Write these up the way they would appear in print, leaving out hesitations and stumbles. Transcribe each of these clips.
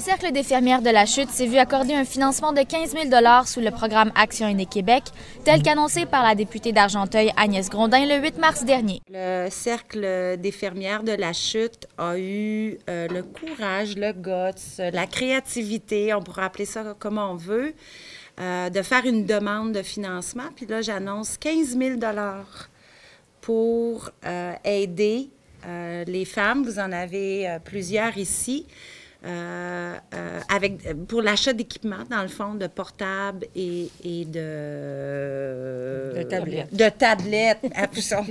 Cercle des fermières de la Chute s'est vu accorder un financement de 15 000 sous le programme Action Aînés Québec, tel qu'annoncé par la députée d'Argenteuil Agnès Grondin le 8 mars dernier. Le Cercle des fermières de la Chute a eu le courage, le guts, la créativité, on pourrait appeler ça comme on veut, de faire une demande de financement. Puis là, j'annonce 15 000 pour aider les femmes. Vous en avez plusieurs ici. Pour l'achat d'équipements, dans le fond, de portables et de tablettes. De tablettes, ils sont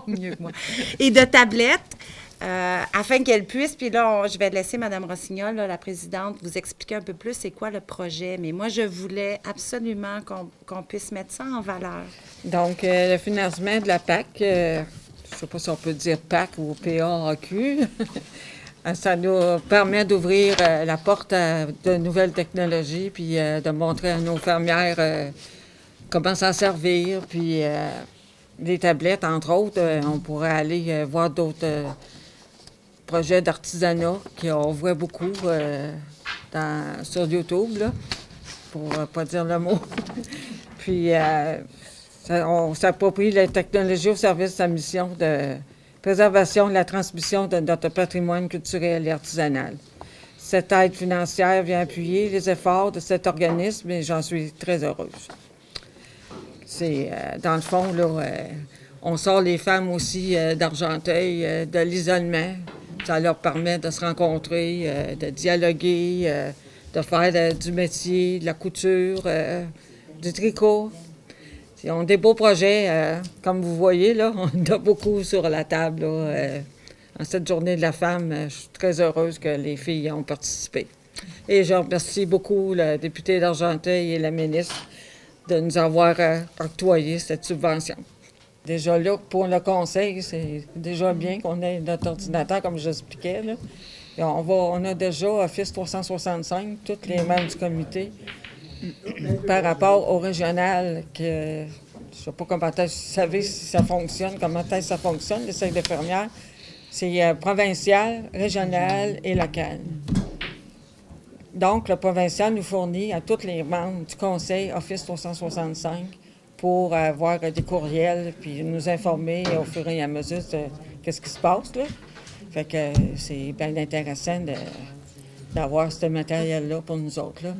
mieux que moi. Et de tablettes, afin qu'elles puissent, puis là, je vais laisser Mme Rossignol, là, la présidente, vous expliquer un peu plus c'est quoi le projet. Mais moi, je voulais absolument qu'on puisse mettre ça en valeur. Donc, le financement de la PAC, je ne sais pas si on peut dire PAC ou PAAQ, ça nous permet d'ouvrir la porte à de nouvelles technologies, puis de montrer à nos fermières comment s'en servir. Puis les tablettes, entre autres, on pourrait aller voir d'autres projets d'artisanat qu'on voit beaucoup sur YouTube, là, pour pas dire le mot. Puis on s'approprie la technologie au service de sa mission de préservation et la transmission de notre patrimoine culturel et artisanal. Cette aide financière vient appuyer les efforts de cet organisme et j'en suis très heureuse. C'est, dans le fond, là, on sort les femmes aussi d'Argenteuil, de l'isolement. Ça leur permet de se rencontrer, de dialoguer, de faire du métier, de la couture, du tricot. Ils ont des beaux projets, comme vous voyez, là, on en a beaucoup sur la table. Là, en cette journée de la femme, je suis très heureuse que les filles ont participé. Et je remercie beaucoup la députée d'Argenteuil et la ministre de nous avoir octroyé cette subvention. Déjà là, pour le conseil, c'est déjà bien qu'on ait notre ordinateur, comme j'expliquais. Là. Et on a déjà Office 365, tous les membres du comité. Par rapport au régional, que je ne sais pas comment vous savez si ça fonctionne, comment ça fonctionne, le cercle des fermières. C'est provincial, régional et local. Donc, le provincial nous fournit à tous les membres du conseil Office 365 pour avoir des courriels puis nous informer au fur et à mesure de qu'est-ce qui se passe, là. Fait que c'est bien intéressant d'avoir ce matériel-là pour nous autres, là.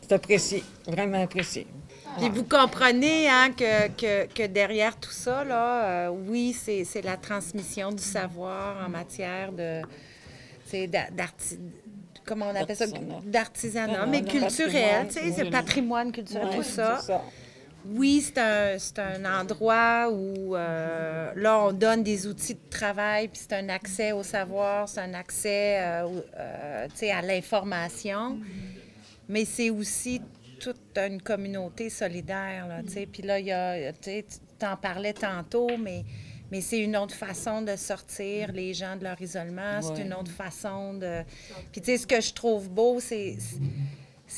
C'est apprécié, vraiment apprécié. Puis vous comprenez hein, que derrière tout ça, là, oui, c'est la transmission du savoir en matière comment on appelle ça? D'artisanat, mais culturel, tu sais, c'est patrimoine culturel, tout ça. Oui, c'est un endroit où, là, on donne des outils de travail, puis c'est un accès au savoir, c'est un accès, tu sais, à l'information. Mais c'est aussi toute une communauté solidaire, là, tu sais. Puis là, il y a, tu sais, tu t'en parlais tantôt, mais c'est une autre façon de sortir les gens de leur isolement. C'est une autre façon de... Puis, tu sais, ce que je trouve beau, c'est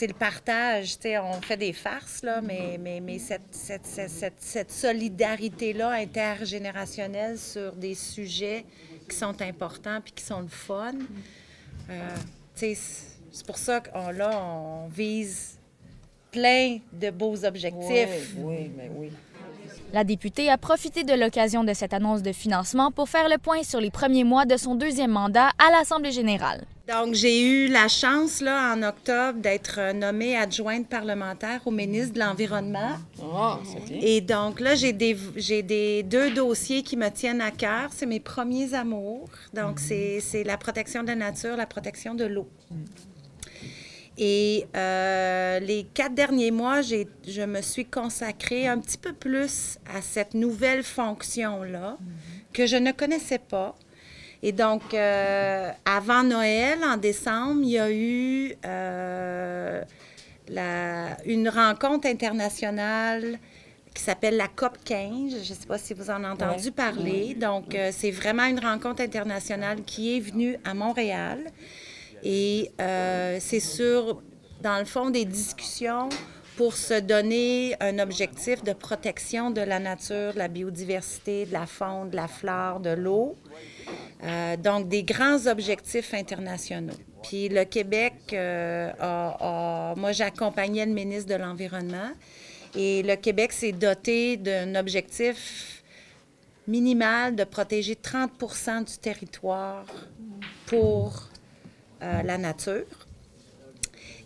le partage. Tu sais, on fait des farces, là, mais cette solidarité-là intergénérationnelle sur des sujets qui sont importants puis qui sont le fun, tu sais, c'est pour ça qu'on vise plein de beaux objectifs. Oui, mais oui. La députée a profité de l'occasion de cette annonce de financement pour faire le point sur les premiers mois de son deuxième mandat à l'Assemblée générale. Donc, j'ai eu la chance, là, en octobre, d'être nommée adjointe parlementaire au ministre de l'Environnement. Ah, c'est bien. Et donc, là, j'ai deux dossiers qui me tiennent à cœur. C'est mes premiers amours. Donc, c'est la protection de la nature, la protection de l'eau. Et les 4 derniers mois, je me suis consacrée un petit peu plus à cette nouvelle fonction-là que je ne connaissais pas. Et donc, avant Noël, en décembre, il y a eu une rencontre internationale qui s'appelle la COP 15. Je ne sais pas si vous en avez entendu parler. Donc, c'est vraiment une rencontre internationale qui est venue à Montréal. Et c'est dans le fond, des discussions pour se donner un objectif de protection de la nature, de la biodiversité, de la faune, de la flore, de l'eau. Donc, des grands objectifs internationaux. Puis le Québec moi, j'accompagnais le ministre de l'Environnement. Et le Québec s'est doté d'un objectif minimal de protéger 30 du territoire pour la nature.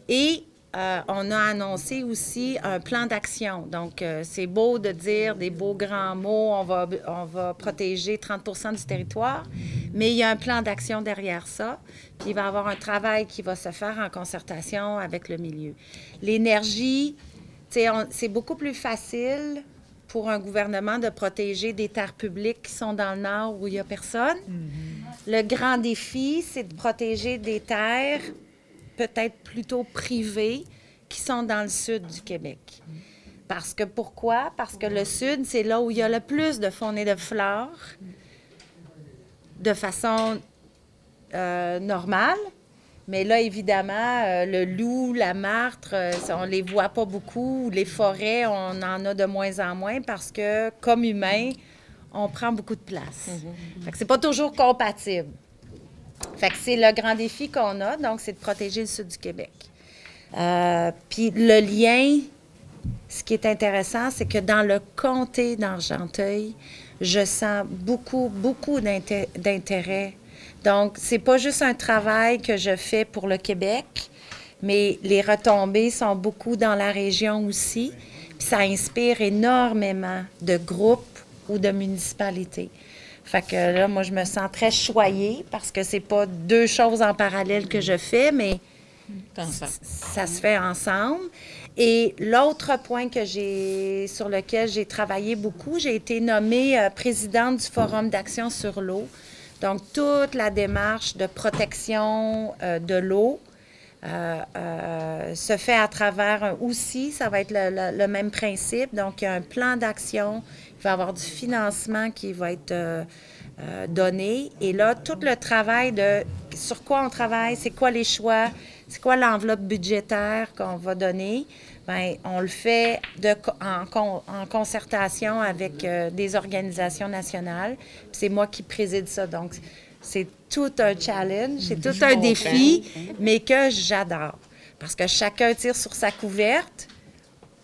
Et on a annoncé aussi un plan d'action. Donc, c'est beau de dire des beaux grands mots, on va protéger 30 du territoire, mais il y a un plan d'action derrière ça. Puis il va y avoir un travail qui va se faire en concertation avec le milieu. L'énergie, c'est beaucoup plus facile pour un gouvernement de protéger des terres publiques qui sont dans le nord où il n'y a personne. Le grand défi, c'est de protéger des terres peut-être plutôt privées qui sont dans le sud du Québec. Pourquoi? Parce que le sud, c'est là où il y a le plus de faune et de flore de façon normale. Mais là, évidemment, le loup, la martre, on les voit pas beaucoup. Les forêts, on en a de moins en moins parce que, comme humains, on prend beaucoup de place. Fait que c'est pas toujours compatible. Fait que c'est le grand défi qu'on a, donc c'est de protéger le sud du Québec. Puis le lien, ce qui est intéressant, c'est que dans le comté d'Argenteuil, je sens beaucoup d'intérêt. Donc, c'est pas juste un travail que je fais pour le Québec, mais les retombées sont beaucoup dans la région aussi. Puis ça inspire énormément de groupes ou de municipalités. Fait que là, moi, je me sens très choyée parce que c'est pas deux choses en parallèle que je fais, mais ça se fait ensemble. Et l'autre point sur lequel j'ai travaillé beaucoup, j'ai été nommée présidente du Forum d'action sur l'eau. Donc, toute la démarche de protection de l'eau se fait à travers aussi, ça va être le même principe. Donc, il y a un plan d'action, il va y avoir du financement qui va être donné. Et là, tout le travail sur quoi on travaille, c'est quoi les choix, c'est quoi l'enveloppe budgétaire qu'on va donner, bien, on le fait en concertation avec des organisations nationales. Puis c'est moi qui préside ça. Donc, c'est tout un challenge, c'est tout un défi, mais que j'adore. Parce que chacun tire sur sa couverte.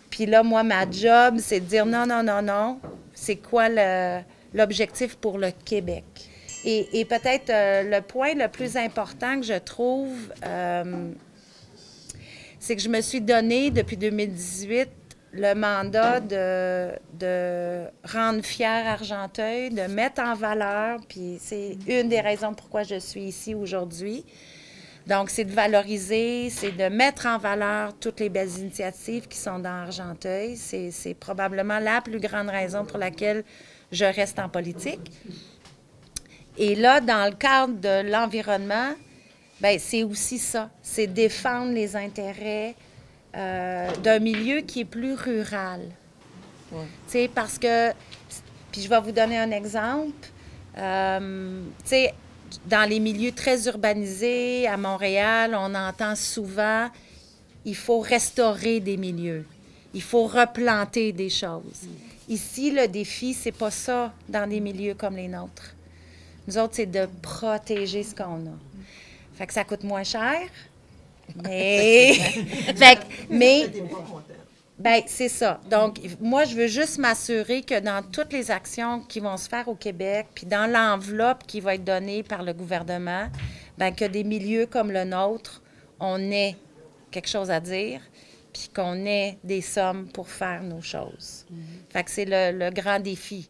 Puis là, moi, ma job, c'est de dire non, c'est quoi l'objectif pour le Québec? Et peut-être le point le plus important que je trouve, c'est que je me suis donné depuis 2018 le mandat de rendre fier Argenteuil, de mettre en valeur, puis c'est une des raisons pourquoi je suis ici aujourd'hui. Donc, c'est de valoriser, c'est de mettre en valeur toutes les belles initiatives qui sont dans Argenteuil. C'est probablement la plus grande raison pour laquelle je reste en politique. Et là, dans le cadre de l'environnement, bien, c'est aussi ça. C'est défendre les intérêts d'un milieu qui est plus rural. Ouais. Tu sais, parce que... Puis je vais vous donner un exemple. Tu sais, dans les milieux très urbanisés, à Montréal, on entend souvent il faut restaurer des milieux. Il faut replanter des choses. Ici, le défi, c'est pas ça dans des milieux comme les nôtres. Nous autres, c'est de protéger ce qu'on a. Fait que ça coûte moins cher, mais... Bien, c'est ça. Donc, moi, je veux juste m'assurer que dans toutes les actions qui vont se faire au Québec, puis dans l'enveloppe qui va être donnée par le gouvernement, bien, que des milieux comme le nôtre, on ait quelque chose à dire, puis qu'on ait des sommes pour faire nos choses. Fait que c'est le grand défi.